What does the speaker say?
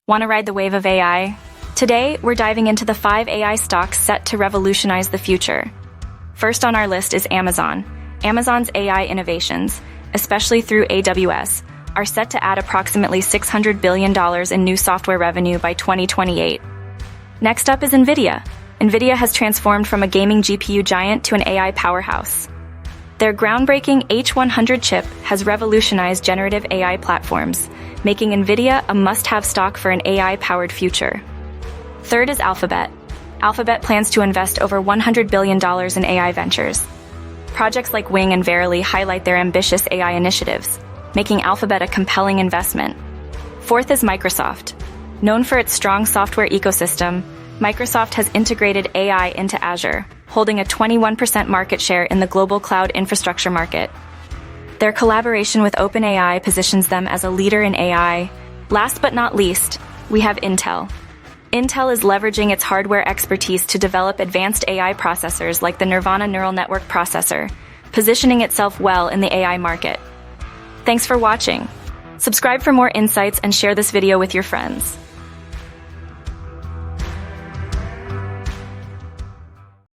Want to ride the wave of AI? Today, we're diving into the 5 AI stocks set to revolutionize the future. First on our list is Amazon. Amazon's AI innovations, especially through AWS, are set to add approximately $600 billion in new software revenue by 2028. Next up is NVIDIA. NVIDIA has transformed from a gaming GPU giant to an AI powerhouse. Their groundbreaking H100 chip has revolutionized generative AI platforms, making NVIDIA a must-have stock for an AI-powered future. Third is Alphabet. Alphabet plans to invest over $100 billion in AI ventures. Projects like Wing and Verily highlight their ambitious AI initiatives, making Alphabet a compelling investment. Fourth is Microsoft. Known for its strong software ecosystem, Microsoft has integrated AI into Azure, holding a 21% market share in the global cloud infrastructure market. Their collaboration with OpenAI positions them as a leader in AI. Last but not least, we have Intel. Intel is leveraging its hardware expertise to develop advanced AI processors like the Nirvana neural network processor, positioning itself well in the AI market. Thanks for watching. Subscribe for more insights and share this video with your friends.